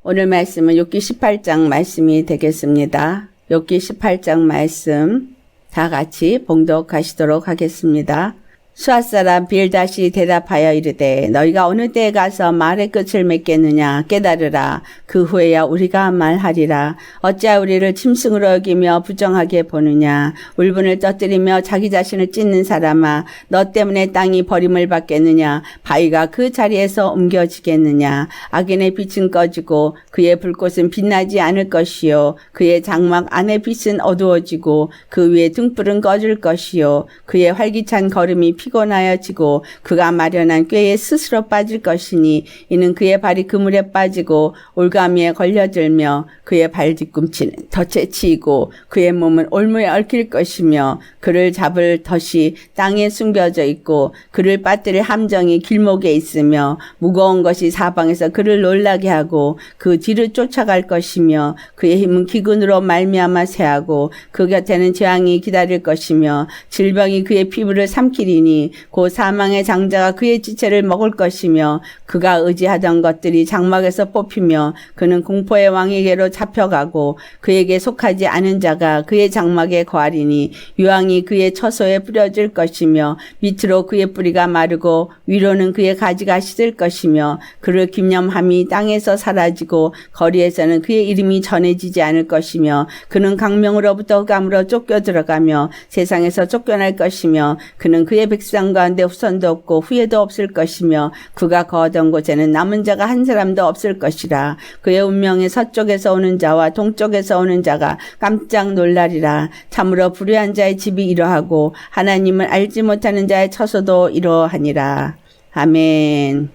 오늘 말씀은 욥기 18장 말씀이 되겠습니다. 욥기 18장 말씀 다 같이 봉독하시도록 하겠습니다. 수앗 사람 빌닷이 대답하여 이르되 너희가 어느 때에 가서 말의 끝을 맺겠느냐 깨달으라. 그 후에야 우리가 말하리라. 어찌하여 우리를 짐승으로 여기며 부정하게 보느냐. 울분을 떠뜨리며 자기 자신을 찢는 사람아, 너 때문에 땅이 버림을 받겠느냐. 바위가 그 자리에서 옮겨지겠느냐. 악인의 빛은 꺼지고 그의 불꽃은 빛나지 않을 것이요, 그의 장막 안의 빛은 어두워지고 그 위에 등불은 꺼질 것이요, 그의 활기찬 걸음이 피곤하여지고 그가 마련한 꾀에 스스로 빠질 것이니, 이는 그의 발이 그물에 빠지고 올가미에 걸려들며 그의 발 뒤꿈치는 덫에 치이고 그의 몸은 올무에 얽힐 것이며, 그를 잡을 덫이 땅에 숨겨져 있고 그를 빠뜨릴 함정이 길목에 있으며, 무거운 것이 사방에서 그를 놀라게 하고 그 뒤를 쫓아갈 것이며, 그의 힘은 기근으로 말미암아 쇠하고 그 곁에는 재앙이 기다릴 것이며, 질병이 그의 피부를 삼키리니 곧 사망의 장자가 그의 지체를 먹을 것이며, 그가 의지하던 것들이 장막에서 뽑히며 그는 공포의 왕에게로 잡혀가고 그에게 속하지 않은 자가 그의 장막에 거하리니, 유황이 그의 처소에 뿌려질 것이며 밑으로 그의 뿌리가 마르고 위로는 그의 가지가 시들 것이며, 그를 기념함이 땅에서 사라지고 거리에서는 그의 이름이 전해지지 않을 것이며, 그는 강명으로부터 흑암으로 쫓겨 들어가며 세상에서 쫓겨날 것이며, 그는 그의 백성 가운데 후손도 없고 후예도 없을 것이며, 그가 거하던 곳에는 남은 자가 한 사람도 없을 것이라. 그의 운명의 서쪽에서 오는 자와 동쪽에서 오는 자가 깜짝 놀라리라. 참으로 불의한 자의 집이 이러하고 하나님을 알지 못하는 자의 처소도 이러하니라. 아멘.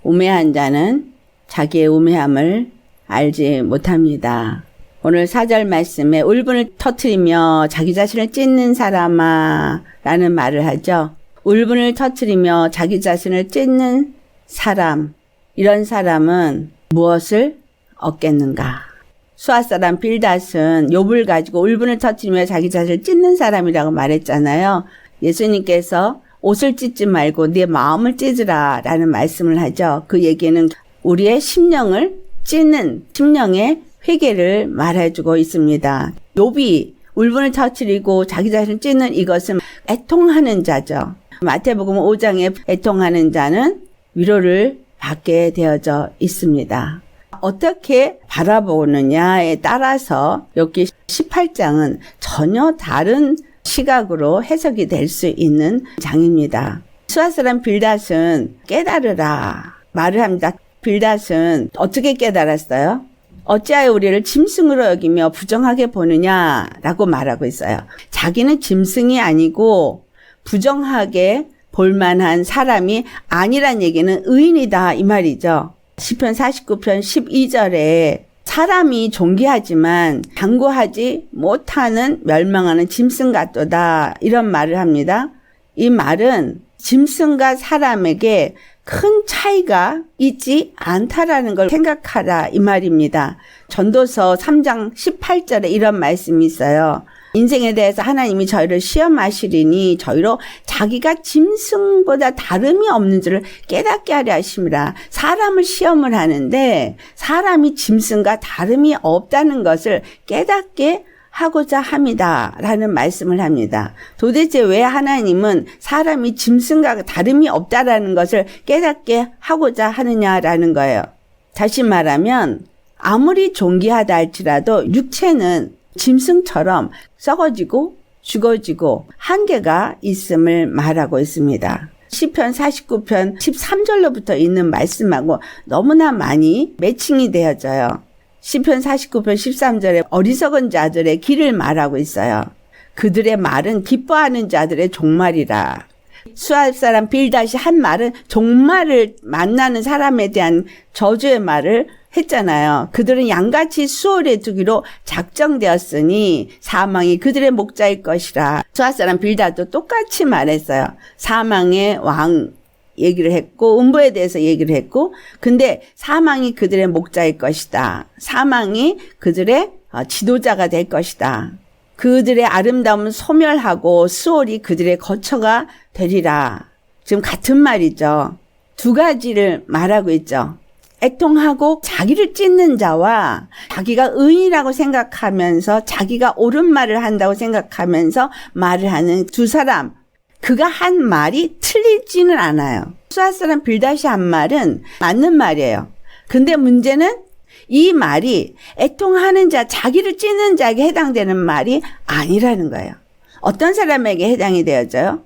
우매한 자는 자기의 우매함을 알지 못합니다. 오늘 4절 말씀에 울분을 터뜨리며 자기 자신을 찢는 사람아 라는 말을 하죠. 울분을 터뜨리며 자기 자신을 찢는 사람, 이런 사람은 무엇을 얻겠는가? 수앗 사람 빌닷은 욥을 가지고 울분을 터뜨리며 자기 자신을 찢는 사람이라고 말했잖아요. 예수님께서 옷을 찢지 말고 네 마음을 찢으라 라는 말씀을 하죠. 그 얘기는 우리의 심령을 찢는 심령의 회개를 말해주고 있습니다. 욥이 울분을 터뜨리고 자기 자신을 찢는 이것은 애통하는 자죠. 마태복음 5장에 애통하는 자는 위로를 받게 되어져 있습니다. 어떻게 바라보느냐에 따라서 욥기 18장은 전혀 다른 시각으로 해석이 될 수 있는 장입니다. 수앗 사람 빌닷은 깨달으라 말을 합니다. 빌닷은 어떻게 깨달았어요? 어찌하여 우리를 짐승으로 여기며 부정하게 보느냐라고 말하고 있어요. 자기는 짐승이 아니고 부정하게 볼만한 사람이 아니란 얘기는 의인이다 이 말이죠. 시편 49편 12절에 사람이 존귀하지만 강구하지 못하는 멸망하는 짐승 같도다 이런 말을 합니다. 이 말은 짐승과 사람에게 큰 차이가 있지 않다라는 걸 생각하라 이 말입니다. 전도서 3장 18절에 이런 말씀이 있어요. 인생에 대해서 하나님이 저희를 시험하시리니 저희로 자기가 짐승보다 다름이 없는 줄을 깨닫게 하려 하심이라. 사람을 시험을 하는데 사람이 짐승과 다름이 없다는 것을 깨닫게 하고자 합니다 라는 말씀을 합니다. 도대체 왜 하나님은 사람이 짐승과 다름이 없다라는 것을 깨닫게 하고자 하느냐라는 거예요. 다시 말하면 아무리 존귀하다 할지라도 육체는 짐승처럼 썩어지고 죽어지고 한계가 있음을 말하고 있습니다. 시편 49편 13절로부터 있는 말씀하고 너무나 많이 매칭이 되어져요. 시편 49편 13절에 어리석은 자들의 길을 말하고 있어요. 그들의 말은 기뻐하는 자들의 종말이라. 수앗 사람 빌닷이 한 말은 종말을 만나는 사람에 대한 저주의 말을 했잖아요. 그들은 양같이 수월에 두기로 작정되었으니 사망이 그들의 목자일 것이라. 수앗 사람 빌닷도 똑같이 말했어요. 사망의 왕 얘기를 했고 음부에 대해서 얘기를 했고, 근데 사망이 그들의 목자일 것이다. 사망이 그들의 지도자가 될 것이다. 그들의 아름다움은 소멸하고 수월이 그들의 거처가 되리라. 지금 같은 말이죠. 두 가지를 말하고 있죠. 애통하고 자기를 찢는 자와 자기가 의인이라고 생각하면서 자기가 옳은 말을 한다고 생각하면서 말을 하는 두 사람, 그가 한 말이 틀리지는 않아요. 수아 사람 빌닷이 한 말은 맞는 말이에요. 근데 문제는 이 말이 애통하는 자, 자기를 찢는 자에게 해당되는 말이 아니라는 거예요. 어떤 사람에게 해당이 되어져요?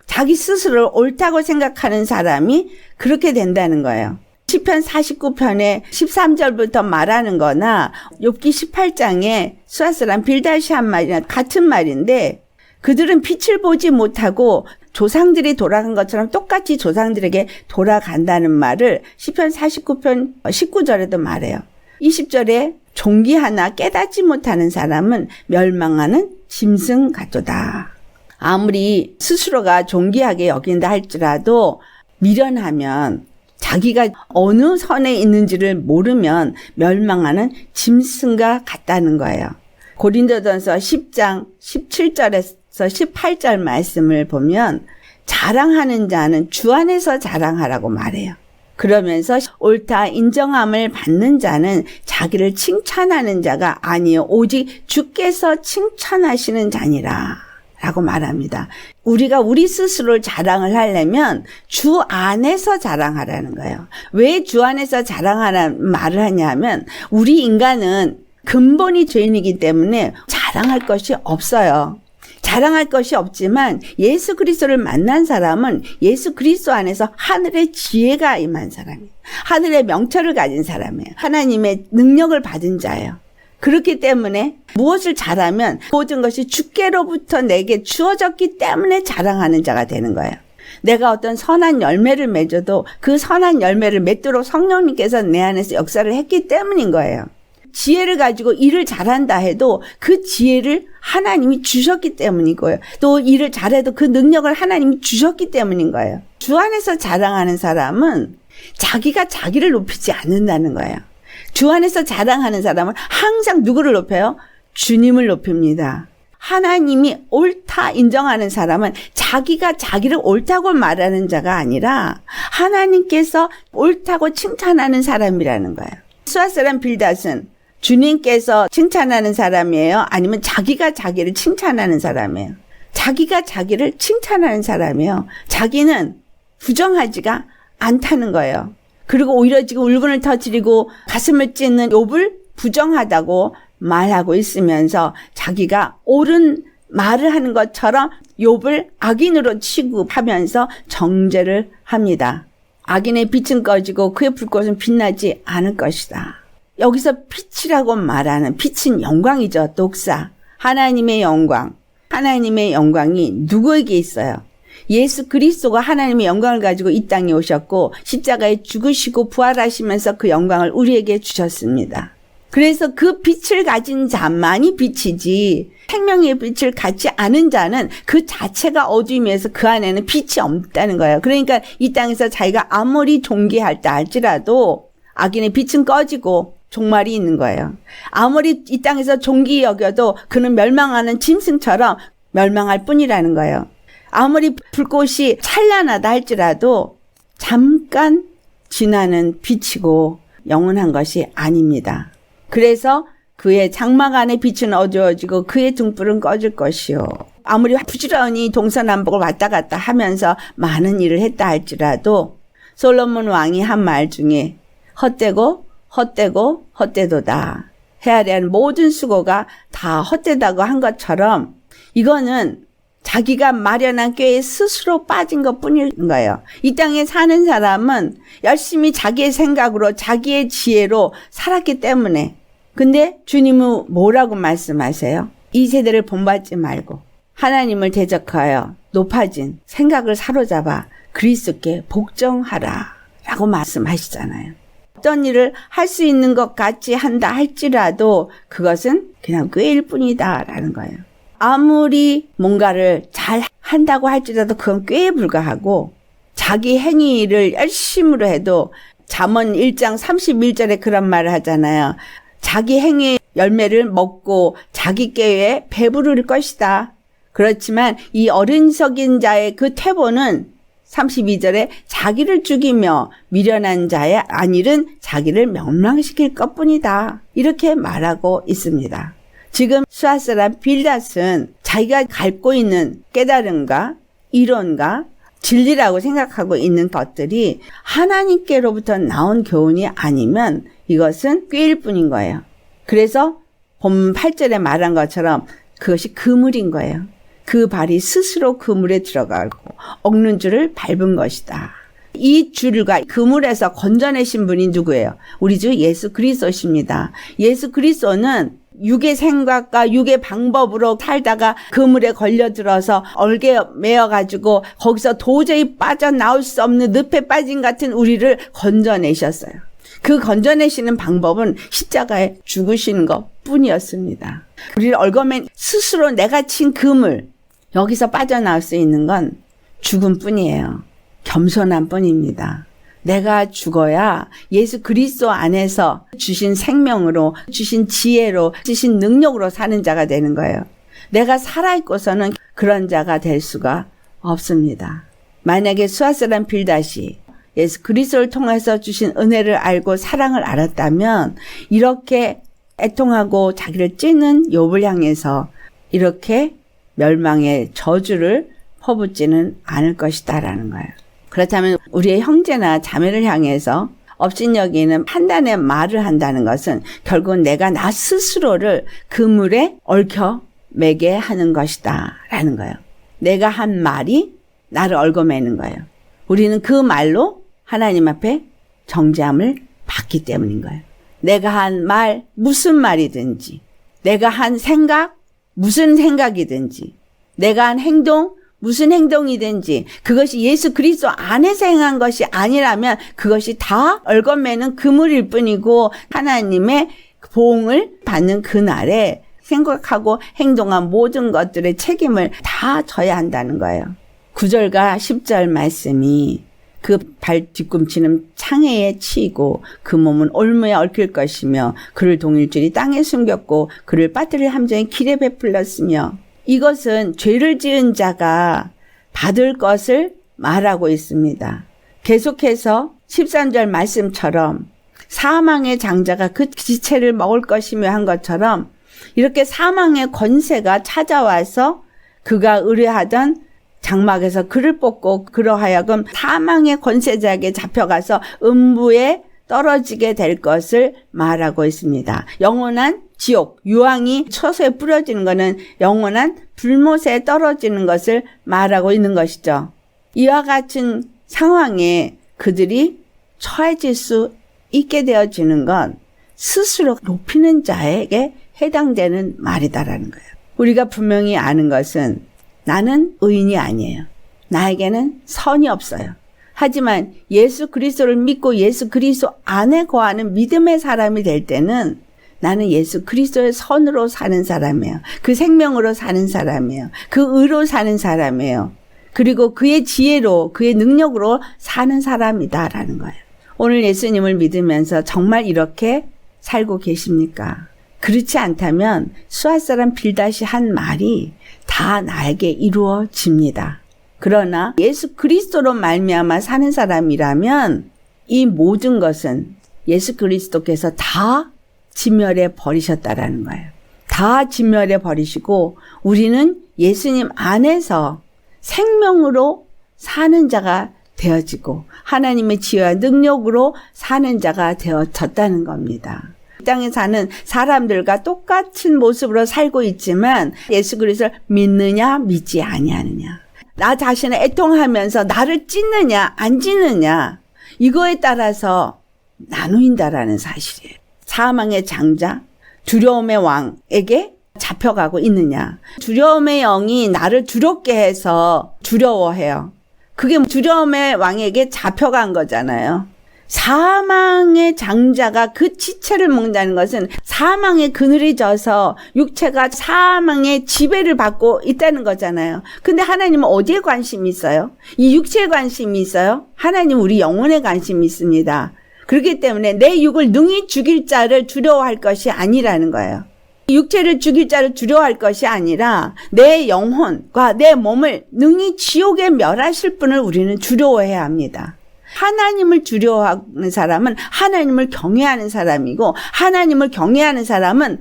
자기 스스로를 옳다고 생각하는 사람이 그렇게 된다는 거예요. 시편 49편에 13절부터 말하는 거나 욥기 18장에 수아 사람 빌닷이 한 말이나 같은 말인데, 그들은 빛을 보지 못하고 조상들이 돌아간 것처럼 똑같이 조상들에게 돌아간다는 말을 시편 49편 19절에도 말해요. 20절에 종기 하나 깨닫지 못하는 사람은 멸망하는 짐승 같도다. 아무리 스스로가 존귀하게 여긴다 할지라도 미련하면, 자기가 어느 선에 있는지를 모르면 멸망하는 짐승과 같다는 거예요. 고린도전서 10장 17절에서 18절 말씀을 보면 자랑하는 자는 주 안에서 자랑하라고 말해요. 그러면서 옳다 인정함을 받는 자는 자기를 칭찬하는 자가 아니요 오직 주께서 칭찬하시는 자니라 라고 말합니다. 우리가 우리 스스로를 자랑을 하려면 주 안에서 자랑하라는 거예요. 왜 주 안에서 자랑하라는 말을 하냐면, 우리 인간은 근본이 죄인이기 때문에 자랑할 것이 없어요. 자랑할 것이 없지만 예수 그리스도를 만난 사람은 예수 그리스도 안에서 하늘의 지혜가 임한 사람이에요. 하늘의 명철을 가진 사람이에요. 하나님의 능력을 받은 자예요. 그렇기 때문에 무엇을 잘하면 모든 것이 주께로부터 내게 주어졌기 때문에 자랑하는 자가 되는 거예요. 내가 어떤 선한 열매를 맺어도 그 선한 열매를 맺도록 성령님께서 내 안에서 역사를 했기 때문인 거예요. 지혜를 가지고 일을 잘한다 해도 그 지혜를 하나님이 주셨기 때문인 거예요. 또 일을 잘해도 그 능력을 하나님이 주셨기 때문인 거예요. 주 안에서 자랑하는 사람은 자기가 자기를 높이지 않는다는 거예요. 주 안에서 자랑하는 사람은 항상 누구를 높여요? 주님을 높입니다. 하나님이 옳다 인정하는 사람은 자기가 자기를 옳다고 말하는 자가 아니라 하나님께서 옳다고 칭찬하는 사람이라는 거예요. 수아 사람 빌닷은 주님께서 칭찬하는 사람이에요? 아니면 자기가 자기를 칭찬하는 사람이에요? 자기가 자기를 칭찬하는 사람이에요. 자기는 부정하지가 않다는 거예요. 그리고 오히려 지금 울분을 터뜨리고 가슴을 찢는 욥을 부정하다고 말하고 있으면서 자기가 옳은 말을 하는 것처럼 욥을 악인으로 취급하면서 정죄를 합니다. 악인의 빛은 꺼지고 그의 불꽃은 빛나지 않을 것이다. 여기서 빛이라고 말하는, 빛은 영광이죠. 독사. 하나님의 영광. 하나님의 영광이 누구에게 있어요? 예수 그리스도가 하나님의 영광을 가지고 이 땅에 오셨고 십자가에 죽으시고 부활하시면서 그 영광을 우리에게 주셨습니다. 그래서 그 빛을 가진 자만이 빛이지, 생명의 빛을 갖지 않은 자는 그 자체가 어두움에서 그 안에는 빛이 없다는 거예요. 그러니까 이 땅에서 자기가 아무리 존귀할다 할지라도 악인의 빛은 꺼지고 종말이 있는 거예요. 아무리 이 땅에서 존귀 여겨도 그는 멸망하는 짐승처럼 멸망할 뿐이라는 거예요. 아무리 불꽃이 찬란하다 할지라도 잠깐 지나는 빛이고 영원한 것이 아닙니다. 그래서 그의 장막 안의 빛은 어두워지고 그의 등불은 꺼질 것이요. 아무리 부지런히 동서남북을 왔다 갔다 하면서 많은 일을 했다 할지라도 솔로몬 왕이 한 말 중에 헛되고 헛되고 헛되도다. 헤아리한 모든 수고가 다 헛되다고 한 것처럼 이거는 자기가 마련한 꾀에 스스로 빠진 것뿐인 거예요. 이 땅에 사는 사람은 열심히 자기의 생각으로 자기의 지혜로 살았기 때문에. 근데 주님은 뭐라고 말씀하세요? 이 세대를 본받지 말고 하나님을 대적하여 높아진 생각을 사로잡아 그리스도께 복종하라 라고 말씀하시잖아요. 어떤 일을 할 수 있는 것 같이 한다 할지라도 그것은 그냥 꾀일 뿐이다 라는 거예요. 아무리 뭔가를 잘 한다고 할지라도 그건 꾀에 불과하고, 자기 행위를 열심으로 해도 잠언 1장 31절에 그런 말을 하잖아요. 자기 행위의 열매를 먹고 자기 꾀에 배부를 것이다. 그렇지만 이 어리석인 자의 그 태보는 32절에 자기를 죽이며 미련한 자의 안일은 자기를 멸망시킬 것뿐이다. 이렇게 말하고 있습니다. 지금 수앗 사람 빌닷은 자기가 갖고 있는 깨달음과 이론과 진리라고 생각하고 있는 것들이 하나님께로부터 나온 교훈이 아니면 이것은 꾀일 뿐인 거예요. 그래서 본 8절에 말한 것처럼 그것이 그물인 거예요. 그 발이 스스로 그물에 들어가고 억는 줄을 밟은 것이다. 이 줄과 그물에서 건져내신 분이 누구예요? 우리 주 예수 그리스도십니다. 예수 그리스도는 육의 생각과 육의 방법으로 살다가 그물에 걸려들어서 얼게 매어가지고 거기서 도저히 빠져나올 수 없는 늪에 빠진 같은 우리를 건져내셨어요. 그 건져내시는 방법은 십자가에 죽으시는 것 뿐이었습니다. 우리를 얽어맨 스스로 내가 친 그물, 여기서 빠져나올 수 있는 건 죽음 뿐이에요. 겸손함 뿐입니다. 내가 죽어야 예수 그리스도 안에서 주신 생명으로, 주신 지혜로, 주신 능력으로 사는 자가 되는 거예요. 내가 살아있고서는 그런 자가 될 수가 없습니다. 만약에 수앗 사람 빌닷이 예수 그리스도를 통해서 주신 은혜를 알고 사랑을 알았다면 이렇게 애통하고 자기를 찢는 욥을 향해서 이렇게 멸망의 저주를 퍼붓지는 않을 것이다라는 거예요. 그렇다면 우리의 형제나 자매를 향해서 업신여기는 판단의 말을 한다는 것은 결국 내가 나 스스로를 그물에 얽혀 매게 하는 것이다 라는 거예요. 내가 한 말이 나를 얽어매는 거예요. 우리는 그 말로 하나님 앞에 정죄함을 받기 때문인 거예요. 내가 한 말, 무슨 말이든지, 내가 한 생각, 무슨 생각이든지, 내가 한 행동, 무슨 행동이든지 그것이 예수 그리스도 안에서 행한 것이 아니라면 그것이 다 얽어매는 그물일 뿐이고 하나님의 보응을 받는 그날에 생각하고 행동한 모든 것들의 책임을 다 져야 한다는 거예요. 9절과 10절 말씀이 그 발 뒤꿈치는 창해에 치이고 그 몸은 올무에 얽힐 것이며 그를 동일줄이 땅에 숨겼고 그를 빠뜨릴 함정이 길에 베풀렸으며 이것은 죄를 지은 자가 받을 것을 말하고 있습니다. 계속해서 13절 말씀처럼 사망의 장자가 그 지체를 먹을 것이며 한 것처럼 이렇게 사망의 권세가 찾아와서 그가 의뢰하던 장막에서 그를 뽑고 그러하여금 사망의 권세자에게 잡혀가서 음부에 떨어지게 될 것을 말하고 있습니다. 영원한 지옥, 유황이 처소에 뿌려지는 것은 영원한 불못에 떨어지는 것을 말하고 있는 것이죠. 이와 같은 상황에 그들이 처해질 수 있게 되어지는 건 스스로 높이는 자에게 해당되는 말이다라는 거예요. 우리가 분명히 아는 것은 나는 의인이 아니에요. 나에게는 선이 없어요. 하지만 예수 그리스도를 믿고 예수 그리스도 안에 거하는 믿음의 사람이 될 때는 나는 예수 그리스도의 선으로 사는 사람이에요. 그 생명으로 사는 사람이에요. 그 의로 사는 사람이에요. 그리고 그의 지혜로 그의 능력으로 사는 사람이다라는 거예요. 오늘 예수님을 믿으면서 정말 이렇게 살고 계십니까? 그렇지 않다면 수앗 사람 빌닷이 한 말이 다 나에게 이루어집니다. 그러나 예수 그리스도로 말미암아 사는 사람이라면 이 모든 것은 예수 그리스도께서 다 진멸해 버리셨다라는 거예요. 다 진멸해 버리시고 우리는 예수님 안에서 생명으로 사는 자가 되어지고 하나님의 지혜와 능력으로 사는 자가 되어졌다는 겁니다. 이 땅에 사는 사람들과 똑같은 모습으로 살고 있지만 예수 그리스도를 믿느냐 믿지 아니하느냐, 나 자신을 애통하면서 나를 찢느냐 안 찢느냐, 이거에 따라서 나누인다라는 사실이에요. 사망의 장자, 두려움의 왕에게 잡혀가고 있느냐, 두려움의 영이 나를 두렵게 해서 두려워해요. 그게 두려움의 왕에게 잡혀간 거잖아요. 사망의 장자가 그 지체를 먹는다는 것은 사망의 그늘이 져서 육체가 사망의 지배를 받고 있다는 거잖아요. 근데 하나님은 어디에 관심이 있어요? 이 육체에 관심이 있어요? 하나님 우리 영혼에 관심이 있습니다. 그렇기 때문에 내 육을 능히 죽일 자를 두려워할 것이 아니라는 거예요. 육체를 죽일 자를 두려워할 것이 아니라 내 영혼과 내 몸을 능히 지옥에 멸하실 분을 우리는 두려워해야 합니다. 하나님을 두려워하는 사람은 하나님을 경외하는 사람이고, 하나님을 경외하는 사람은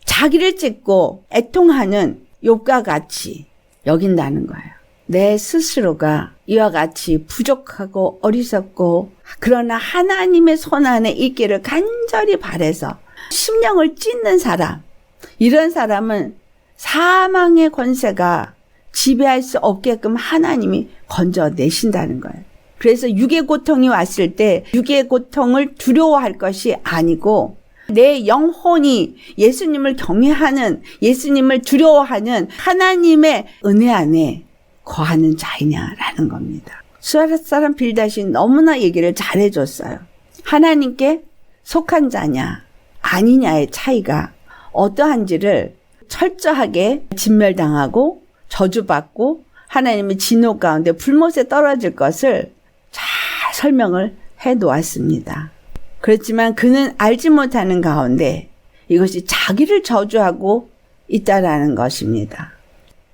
자기를 찢고 애통하는 욥과 같이 여긴다는 거예요. 내 스스로가 이와 같이 부족하고 어리석고, 그러나 하나님의 손 안에 있기를 간절히 바라서 심령을 찢는 사람, 이런 사람은 사망의 권세가 지배할 수 없게끔 하나님이 건져내신다는 거예요. 그래서 육의 고통이 왔을 때 육의 고통을 두려워할 것이 아니고, 내 영혼이 예수님을 경외하는, 예수님을 두려워하는 하나님의 은혜 안에 거하는 자이냐라는 겁니다. 수아라 사람 빌닷이 너무나 얘기를 잘해줬어요. 하나님께 속한 자냐 아니냐의 차이가 어떠한지를 철저하게 진멸당하고 저주받고 하나님의 진노 가운데 불못에 떨어질 것을 잘 설명을 해 놓았습니다. 그렇지만 그는 알지 못하는 가운데 이것이 자기를 저주하고 있다라는 것입니다.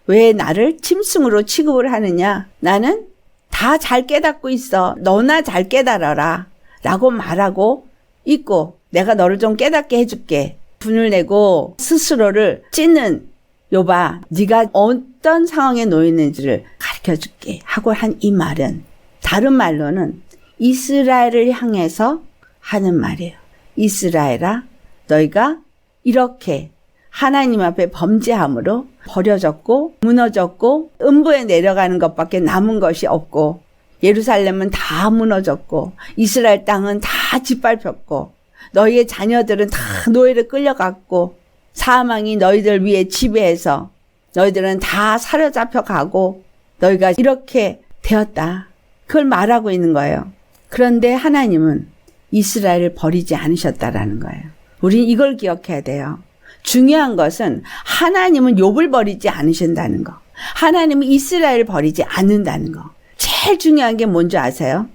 왜 나를 짐승으로 취급을 하느냐? 나는 다 잘 깨닫고 있어. 너나 잘 깨달아라. 라고 말하고 있고, 내가 너를 좀 깨닫게 해줄게. 분을 내고 스스로를 찢는 욥아, 네가 어떤 상황에 놓였는지를 가르쳐줄게 하고 한 이 말은, 다른 말로는 이스라엘을 향해서 하는 말이에요. 이스라엘아, 너희가 이렇게 하나님 앞에 범죄함으로 버려졌고 무너졌고 음부에 내려가는 것밖에 남은 것이 없고, 예루살렘은 다 무너졌고 이스라엘 땅은 다 짓밟혔고 너희의 자녀들은 다 노예를 끌려갔고 사망이 너희들 위에 지배해서 너희들은 다 사로잡혀 가고 너희가 이렇게 되었다. 그걸 말하고 있는 거예요. 그런데 하나님은 이스라엘을 버리지 않으셨다라는 거예요. 우린 이걸 기억해야 돼요. 중요한 것은 하나님은 욥을 버리지 않으신다는 거. 하나님은 이스라엘을 버리지 않는다는 거. 제일 중요한 게 뭔지 아세요?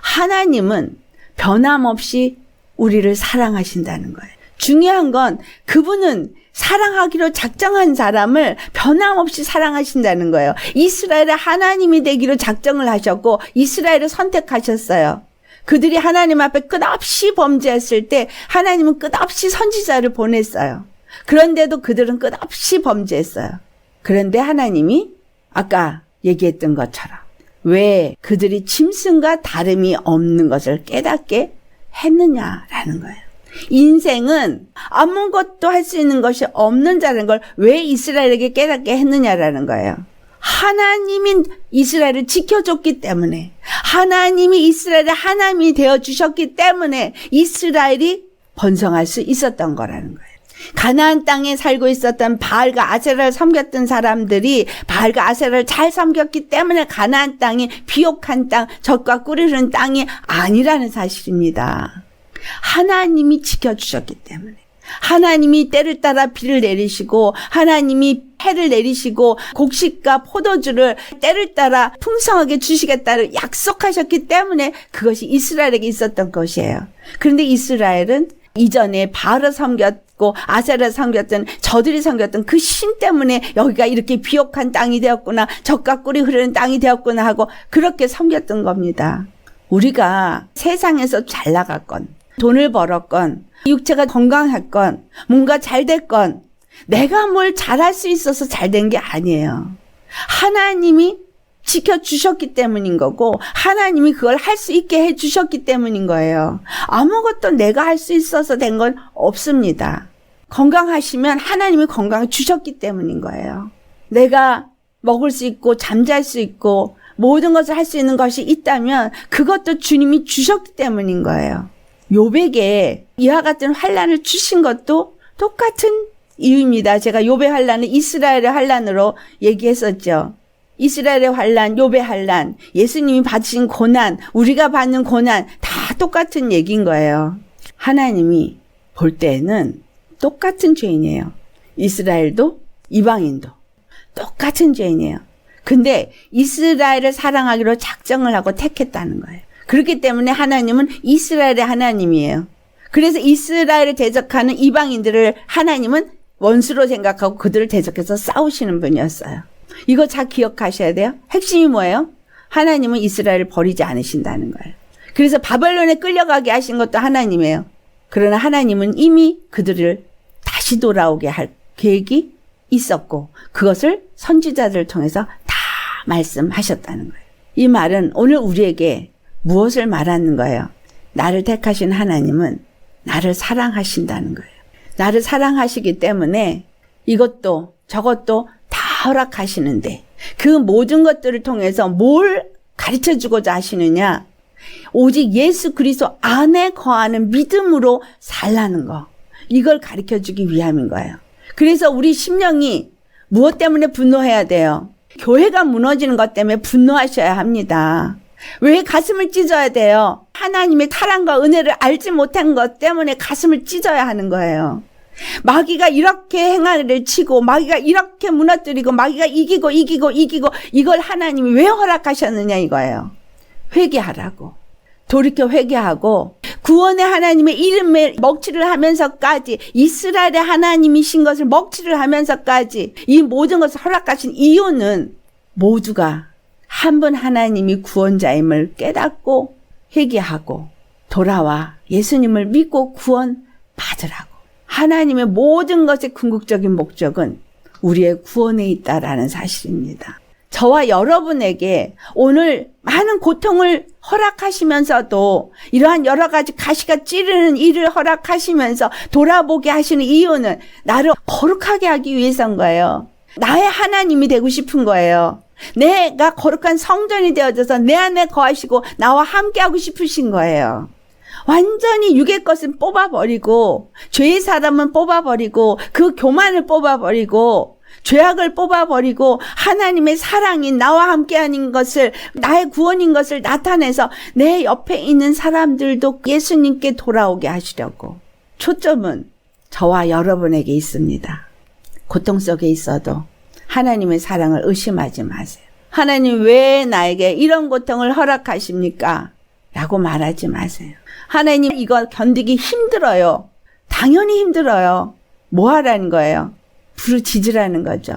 하나님은 변함없이 우리를 사랑하신다는 거예요. 중요한 건 그분은 사랑하기로 작정한 사람을 변함없이 사랑하신다는 거예요. 이스라엘의 하나님이 되기로 작정을 하셨고 이스라엘을 선택하셨어요. 그들이 하나님 앞에 끝없이 범죄했을 때 하나님은 끝없이 선지자를 보냈어요. 그런데도 그들은 끝없이 범죄했어요. 그런데 하나님이 아까 얘기했던 것처럼 왜 그들이 짐승과 다름이 없는 것을 깨닫게 했느냐라는 거예요. 인생은 아무것도 할 수 있는 것이 없는 자라는 걸 왜 이스라엘에게 깨닫게 했느냐라는 거예요. 하나님이 이스라엘을 지켜줬기 때문에, 하나님이 이스라엘의 하나님이 되어주셨기 때문에 이스라엘이 번성할 수 있었던 거라는 거예요. 가나안 땅에 살고 있었던 바알과 아세라를 섬겼던 사람들이 바알과 아세라를 잘 섬겼기 때문에 가나안 땅이 비옥한 땅, 젖과 꿀이 흐르는 땅이 아니라는 사실입니다. 하나님이 지켜주셨기 때문에, 하나님이 때를 따라 비를 내리시고 하나님이 해를 내리시고 곡식과 포도주를 때를 따라 풍성하게 주시겠다를 약속하셨기 때문에 그것이 이스라엘에게 있었던 것이에요. 그런데 이스라엘은 이전에 바알을 섬겼고 아세라를 섬겼던, 저들이 섬겼던 그 신 때문에 여기가 이렇게 비옥한 땅이 되었구나, 젖과 꿀이 흐르는 땅이 되었구나 하고 그렇게 섬겼던 겁니다. 우리가 세상에서 잘 나갔건 돈을 벌었건 육체가 건강했건 뭔가 잘 됐건 내가 뭘 잘할 수 있어서 잘 된 게 아니에요. 하나님이 지켜주셨기 때문인 거고 하나님이 그걸 할 수 있게 해주셨기 때문인 거예요. 아무것도 내가 할 수 있어서 된 건 없습니다. 건강하시면 하나님이 건강을 주셨기 때문인 거예요. 내가 먹을 수 있고 잠잘 수 있고 모든 것을 할 수 있는 것이 있다면 그것도 주님이 주셨기 때문인 거예요. 욥에게 이와 같은 환난을 주신 것도 똑같은 이유입니다. 제가 욥의 환난을 이스라엘의 환난으로 얘기했었죠. 이스라엘의 환난, 욥의 환난, 예수님이 받으신 고난, 우리가 받는 고난 다 똑같은 얘기인 거예요. 하나님이 볼 때는 똑같은 죄인이에요. 이스라엘도 이방인도 똑같은 죄인이에요. 근데 이스라엘을 사랑하기로 작정을 하고 택했다는 거예요. 그렇기 때문에 하나님은 이스라엘의 하나님이에요. 그래서 이스라엘을 대적하는 이방인들을 하나님은 원수로 생각하고 그들을 대적해서 싸우시는 분이었어요. 이거 잘 기억하셔야 돼요. 핵심이 뭐예요? 하나님은 이스라엘을 버리지 않으신다는 거예요. 그래서 바벨론에 끌려가게 하신 것도 하나님이에요. 그러나 하나님은 이미 그들을 다시 돌아오게 할 계획이 있었고 그것을 선지자들을 통해서 다 말씀하셨다는 거예요. 이 말은 오늘 우리에게 무엇을 말하는 거예요? 나를 택하신 하나님은 나를 사랑하신다는 거예요. 나를 사랑하시기 때문에 이것도 저것도 다 허락하시는데 그 모든 것들을 통해서 뭘 가르쳐주고자 하시느냐? 오직 예수 그리스도 안에 거하는 믿음으로 살라는 거. 이걸 가르쳐주기 위함인 거예요. 그래서 우리 심령이 무엇 때문에 분노해야 돼요? 교회가 무너지는 것 때문에 분노하셔야 합니다. 왜 가슴을 찢어야 돼요? 하나님의 사랑과 은혜를 알지 못한 것 때문에 가슴을 찢어야 하는 거예요. 마귀가 이렇게 행하를 치고 마귀가 이렇게 무너뜨리고 마귀가 이기고 이걸 하나님이 왜 허락하셨느냐 이거예요. 회개하라고. 돌이켜 회개하고 구원의 하나님의 이름에 먹칠을 하면서까지 이스라엘의 하나님이신 것을 먹칠을 하면서까지 이 모든 것을 허락하신 이유는 모두가 한 분 하나님이 구원자임을 깨닫고 회개하고 돌아와 예수님을 믿고 구원 받으라고. 하나님의 모든 것의 궁극적인 목적은 우리의 구원에 있다라는 사실입니다. 저와 여러분에게 오늘 많은 고통을 허락하시면서도 이러한 여러 가지 가시가 찌르는 일을 허락하시면서 돌아보게 하시는 이유는 나를 거룩하게 하기 위해서인 거예요. 나의 하나님이 되고 싶은 거예요. 내가 거룩한 성전이 되어져서 내 안에 거하시고 나와 함께하고 싶으신 거예요. 완전히 육의 것은 뽑아버리고 죄의 사람은 뽑아버리고 그 교만을 뽑아버리고 죄악을 뽑아버리고 하나님의 사랑이 나와 함께하는 것을 나의 구원인 것을 나타내서 내 옆에 있는 사람들도 예수님께 돌아오게 하시려고. 초점은 저와 여러분에게 있습니다. 고통 속에 있어도 하나님의 사랑을 의심하지 마세요. 하나님 왜 나에게 이런 고통을 허락하십니까? 라고 말하지 마세요. 하나님 이거 견디기 힘들어요. 당연히 힘들어요. 뭐 하라는 거예요? 부르짖으라는 거죠.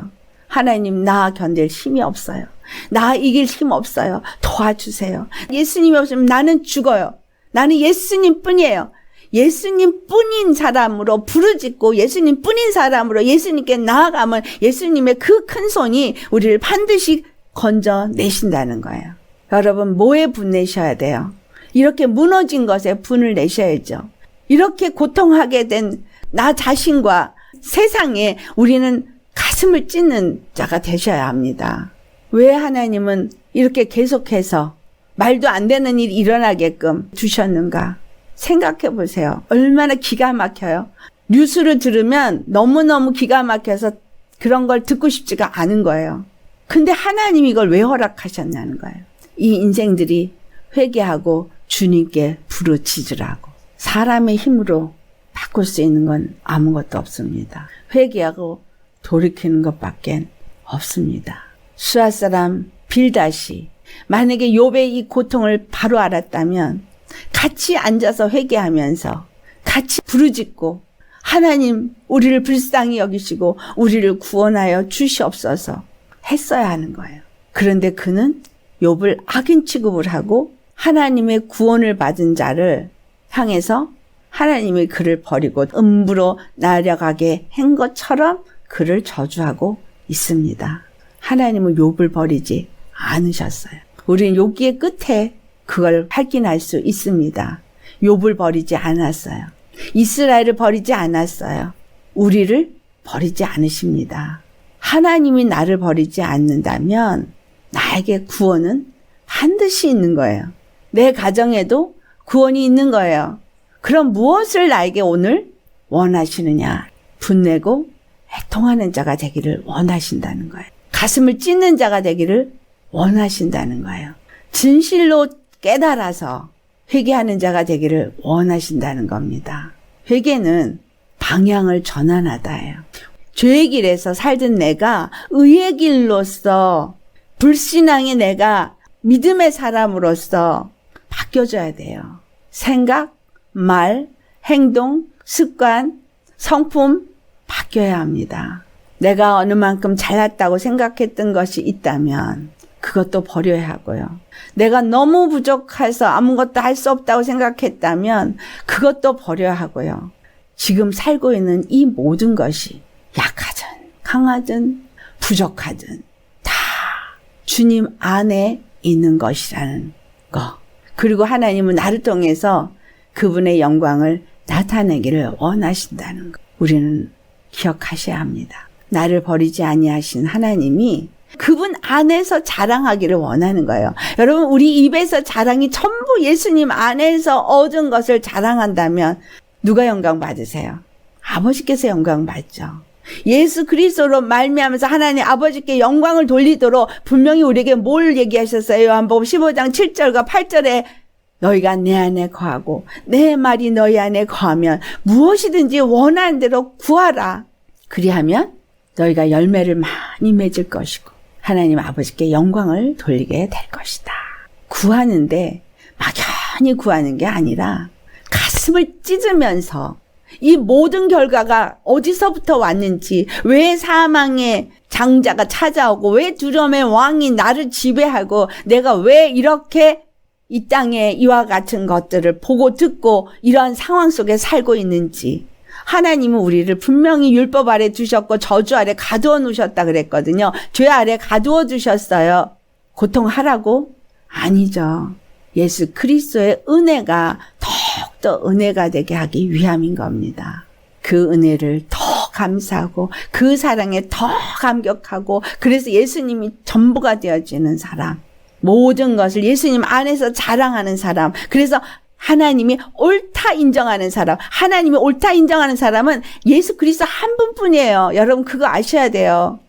하나님 나 견딜 힘이 없어요. 나 이길 힘 없어요. 도와주세요. 예수님이 없으면 나는 죽어요. 나는 예수님 뿐이에요. 예수님 뿐인 사람으로 부르짖고 예수님 뿐인 사람으로 예수님께 나아가면 예수님의 그 큰 손이 우리를 반드시 건져내신다는 거예요. 여러분 뭐에 분내셔야 돼요? 이렇게 무너진 것에 분을 내셔야죠. 이렇게 고통하게 된 나 자신과 세상에 우리는 가슴을 찢는 자가 되셔야 합니다. 왜 하나님은 이렇게 계속해서 말도 안 되는 일이 일어나게끔 주셨는가? 생각해 보세요. 얼마나 기가 막혀요. 뉴스를 들으면 너무너무 기가 막혀서 그런 걸 듣고 싶지가 않은 거예요. 근데 하나님이 이걸 왜 허락하셨냐는 거예요. 이 인생들이 회개하고 주님께 부르짖으라고. 사람의 힘으로 바꿀 수 있는 건 아무것도 없습니다. 회개하고 돌이키는 것밖에 없습니다. 수아 사람 빌닷이 만약에 욥의 이 고통을 바로 알았다면 같이 앉아서 회개하면서 같이 부르짖고 하나님 우리를 불쌍히 여기시고 우리를 구원하여 주시옵소서 했어야 하는 거예요. 그런데 그는 욥을 악인 취급을 하고 하나님의 구원을 받은 자를 향해서 하나님이 그를 버리고 음부로 날아가게 한 것처럼 그를 저주하고 있습니다. 하나님은 욥을 버리지 않으셨어요. 우리는 욥기의 끝에 그걸 확인할 수 있습니다. 욥을 버리지 않았어요. 이스라엘을 버리지 않았어요. 우리를 버리지 않으십니다. 하나님이 나를 버리지 않는다면 나에게 구원은 반드시 있는 거예요. 내 가정에도 구원이 있는 거예요. 그럼 무엇을 나에게 오늘 원하시느냐? 분내고 애통하는 자가 되기를 원하신다는 거예요. 가슴을 찢는 자가 되기를 원하신다는 거예요. 진실로 깨달아서 회개하는 자가 되기를 원하신다는 겁니다. 회개는 방향을 전환하다예요. 죄의 길에서 살던 내가 의의 길로서 불신앙의 내가 믿음의 사람으로서 바뀌어져야 돼요. 생각, 말, 행동, 습관, 성품 바뀌어야 바뀌어야 합니다. 내가 어느 만큼 잘났다고 생각했던 것이 있다면 그것도 버려야 하고요. 내가 너무 부족해서 아무것도 할 수 없다고 생각했다면 그것도 버려야 하고요. 지금 살고 있는 이 모든 것이 약하든 강하든 부족하든 다 주님 안에 있는 것이라는 거. 그리고 하나님은 나를 통해서 그분의 영광을 나타내기를 원하신다는 것. 우리는 기억하셔야 합니다. 나를 버리지 아니하신 하나님이 그분 안에서 자랑하기를 원하는 거예요. 여러분, 우리 입에서 자랑이 전부 예수님 안에서 얻은 것을 자랑한다면 누가 영광 받으세요? 아버지께서 영광 받죠. 예수 그리스도로 말미암아서 하나님 아버지께 영광을 돌리도록 분명히 우리에게 뭘 얘기하셨어요? 요한복음 15장 7절과 8절에 너희가 내 안에 거하고 내 말이 너희 안에 거하면 무엇이든지 원하는 대로 구하라. 그리하면 너희가 열매를 많이 맺을 것이고 하나님 아버지께 영광을 돌리게 될 것이다. 구하는데 막연히 구하는 게 아니라 가슴을 찢으면서 이 모든 결과가 어디서부터 왔는지, 왜 사망의 장자가 찾아오고 왜 두려움의 왕이 나를 지배하고 내가 왜 이렇게 이 땅에 이와 같은 것들을 보고 듣고 이런 상황 속에 살고 있는지, 하나님은 우리를 분명히 율법 아래 두셨고 저주 아래 가두어 놓으셨다 그랬거든요. 죄 아래 가두어 두셨어요. 고통하라고? 아니죠. 예수 그리스도의 은혜가 더욱더 은혜가 되게 하기 위함인 겁니다. 그 은혜를 더 감사하고 그 사랑에 더 감격하고, 그래서 예수님이 전부가 되어지는 사람, 모든 것을 예수님 안에서 자랑하는 사람, 그래서 하나님이 옳다 인정하는 사람, 하나님이 옳다 인정하는 사람은 예수 그리스도 한 분뿐이에요. 여러분 그거 아셔야 돼요.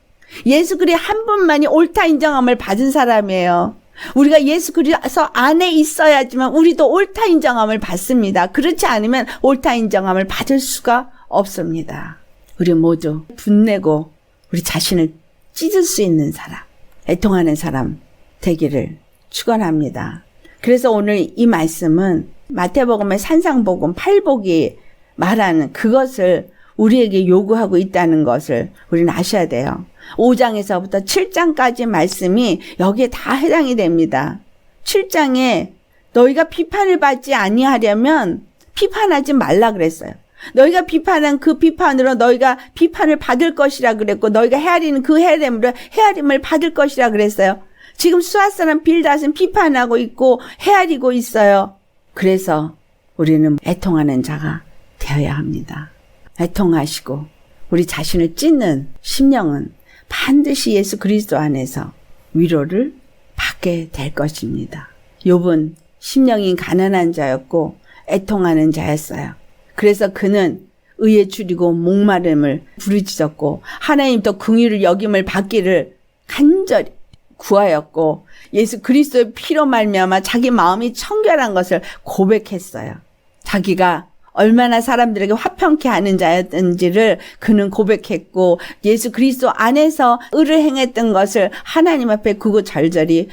예수 그리스도 한 분만이 옳다 인정함을 받은 사람이에요. 우리가 예수 그리스도 안에 있어야지만 우리도 옳다 인정함을 받습니다. 그렇지 않으면 옳다 인정함을 받을 수가 없습니다. 우리 모두 분내고 우리 자신을 찢을 수 있는 사람, 애통하는 사람 되기를 축원합니다. 그래서 오늘 이 말씀은 마태복음의 산상복음 8복이 말하는 그것을 우리에게 요구하고 있다는 것을 우리는 아셔야 돼요. 5장에서부터 7장까지 말씀이 여기에 다 해당이 됩니다. 7장에 너희가 비판을 받지 아니하려면 비판하지 말라 그랬어요. 너희가 비판한 그 비판으로 너희가 비판을 받을 것이라 그랬고, 너희가 헤아리는 그 헤아림으로 헤아림을 받을 것이라 그랬어요. 지금 수아 사람 빌닷은 비판하고 있고 헤아리고 있어요. 그래서 우리는 애통하는 자가 되어야 합니다. 애통하시고 우리 자신을 찢는 심령은 반드시 예수 그리스도 안에서 위로를 받게 될 것입니다. 욥은 심령이 가난한 자였고 애통하는 자였어요. 그래서 그는 의에 줄이고 목마름을 부르짖었고 하나님도 긍휼을 여김을 받기를 간절히 구하였고, 예수 그리스도의 피로 말미암아 자기 마음이 청결한 것을 고백했어요. 자기가 얼마나 사람들에게 화평케 하는 자였던지를 그는 고백했고, 예수 그리스도 안에서 의를 행했던 것을 하나님 앞에 구구절절히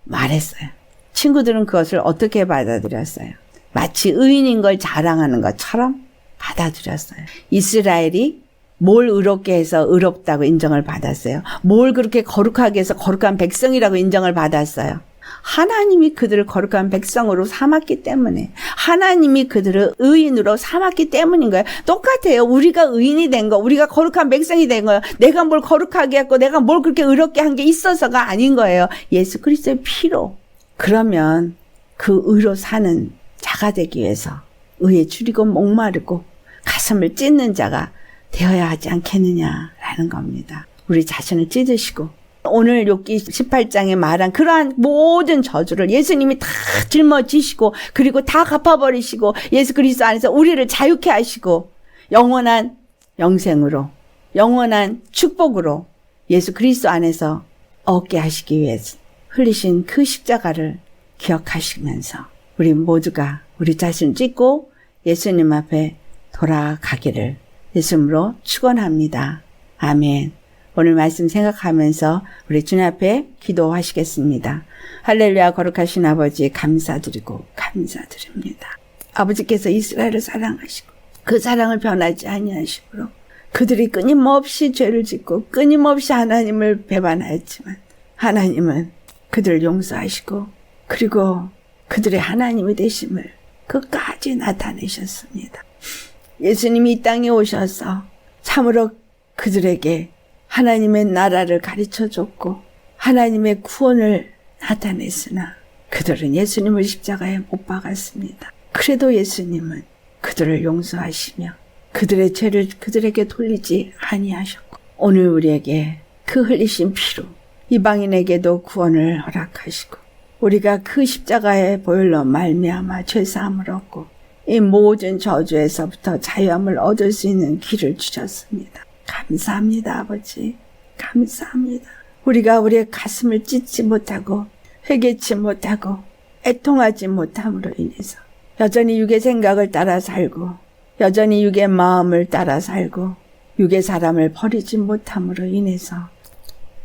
말했어요. 친구들은 그것을 어떻게 받아들였어요? 마치 의인인 걸 자랑하는 것처럼 받아들였어요. 이스라엘이 뭘 의롭게 해서 의롭다고 인정을 받았어요? 뭘 그렇게 거룩하게 해서 거룩한 백성이라고 인정을 받았어요? 하나님이 그들을 거룩한 백성으로 삼았기 때문에, 하나님이 그들을 의인으로 삼았기 때문인 거예요. 똑같아요. 우리가 의인이 된 거, 우리가 거룩한 백성이 된 거예요. 내가 뭘 거룩하게 했고 내가 뭘 그렇게 의롭게 한 게 있어서가 아닌 거예요. 예수 그리스도의 피로. 그러면 그 의로 사는 자가 되기 위해서 의에 줄이고 목마르고 가슴을 찢는 자가 되어야 하지 않겠느냐라는 겁니다. 우리 자신을 찢으시고 오늘 욥기 18장에 말한 그러한 모든 저주를 예수님이 다 짊어지시고 그리고 다 갚아버리시고 예수 그리스도 안에서 우리를 자유케 하시고 영원한 영생으로, 영원한 축복으로 예수 그리스도 안에서 얻게 하시기 위해서 흘리신 그 십자가를 기억하시면서 우리 모두가 우리 자신을 찢고 예수님 앞에 돌아가기를 예수님으로 축원합니다. 아멘. 오늘 말씀 생각하면서 우리 주님 앞에 기도하시겠습니다. 할렐루야. 거룩하신 아버지 감사드리고 감사드립니다. 아버지께서 이스라엘을 사랑하시고 그 사랑을 변하지 아니하시므로 그들이 끊임없이 죄를 짓고 끊임없이 하나님을 배반하였지만 하나님은 그들을 용서하시고 그리고 그들의 하나님이 되심을 끝까지 나타내셨습니다. 예수님이 이 땅에 오셔서 참으로 그들에게 하나님의 나라를 가르쳐줬고 하나님의 구원을 나타냈으나 그들은 예수님을 십자가에 못 박았습니다. 그래도 예수님은 그들을 용서하시며 그들의 죄를 그들에게 돌리지 아니하셨고 오늘 우리에게 그 흘리신 피로 이방인에게도 구원을 허락하시고 우리가 그 십자가의 보혈로 말미암아 죄사함을 얻고 이 모든 저주에서부터 자유함을 얻을 수 있는 길을 주셨습니다. 감사합니다, 아버지. 감사합니다. 우리가 우리의 가슴을 찢지 못하고 회개치 못하고 애통하지 못함으로 인해서 여전히 육의 생각을 따라 살고 여전히 육의 마음을 따라 살고 육의 사람을 버리지 못함으로 인해서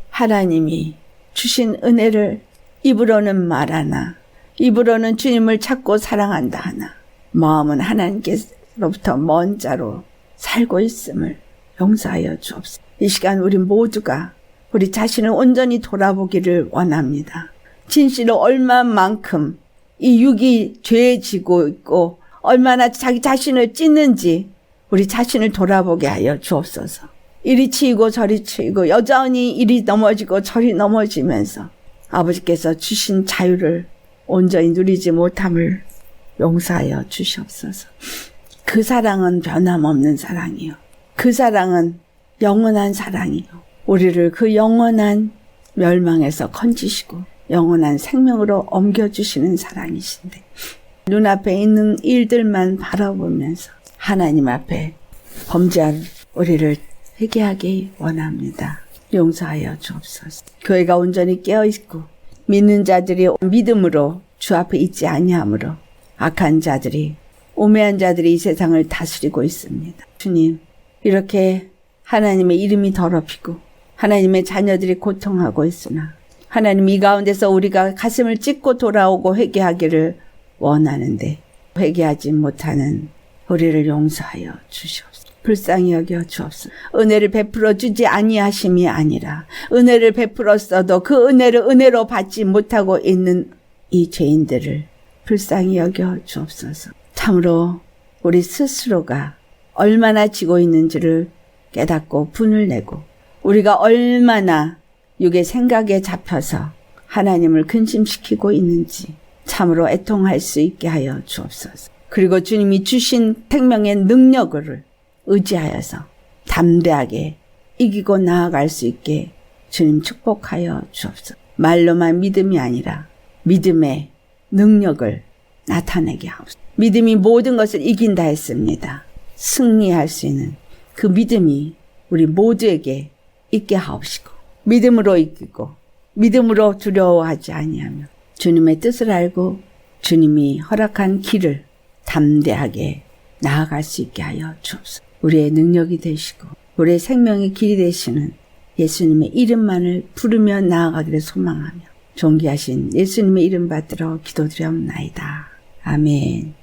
하나님이 주신 은혜를 입으로는 말하나 입으로는 주님을 찾고 사랑한다 하나 마음은 하나님께로부터 먼 자로 살고 있음을 용서하여 주옵소서. 이 시간 우리 모두가 우리 자신을 온전히 돌아보기를 원합니다. 진실로 얼마만큼 이 육이 죄에 지고 있고 얼마나 자기 자신을 찢는지 우리 자신을 돌아보게 하여 주옵소서. 이리 치이고 저리 치이고 여전히 이리 넘어지고 저리 넘어지면서 아버지께서 주신 자유를 온전히 누리지 못함을 용서하여 주시옵소서. 그 사랑은 변함없는 사랑이요. 그 사랑은 영원한 사랑이요. 우리를 그 영원한 멸망에서 건지시고 영원한 생명으로 옮겨주시는 사랑이신데 눈앞에 있는 일들만 바라보면서 하나님 앞에 범죄한 우리를 회개하기 원합니다. 용서하여 주옵소서. 교회가 온전히 깨어있고 믿는 자들이 믿음으로 주 앞에 있지 아니하므로 악한 자들이 우매한 자들이 이 세상을 다스리고 있습니다. 주님, 이렇게 하나님의 이름이 더럽히고 하나님의 자녀들이 고통하고 있으나 하나님 이 가운데서 우리가 가슴을 찢고 돌아오고 회개하기를 원하는데 회개하지 못하는 우리를 용서하여 주시옵소서. 불쌍히 여겨 주옵소서. 은혜를 베풀어 주지 아니하심이 아니라 은혜를 베풀었어도 그 은혜를 은혜로 받지 못하고 있는 이 죄인들을 불쌍히 여겨 주옵소서. 참으로 우리 스스로가 얼마나 지고 있는지를 깨닫고 분을 내고 우리가 얼마나 육의 생각에 잡혀서 하나님을 근심시키고 있는지 참으로 애통할 수 있게 하여 주옵소서. 그리고 주님이 주신 생명의 능력을 의지하여서 담대하게 이기고 나아갈 수 있게 주님 축복하여 주옵소서. 말로만 믿음이 아니라 믿음의 능력을 나타내게 하옵소서. 믿음이 모든 것을 이긴다 했습니다. 승리할 수 있는 그 믿음이 우리 모두에게 있게 하옵시고 믿음으로 이기고 믿음으로 두려워하지 아니하며 주님의 뜻을 알고 주님이 허락한 길을 담대하게 나아갈 수 있게 하여 주옵소서. 우리의 능력이 되시고 우리의 생명의 길이 되시는 예수님의 이름만을 부르며 나아가기를 소망하며 존귀하신 예수님의 이름 받들어 기도드렸나이다. 아멘.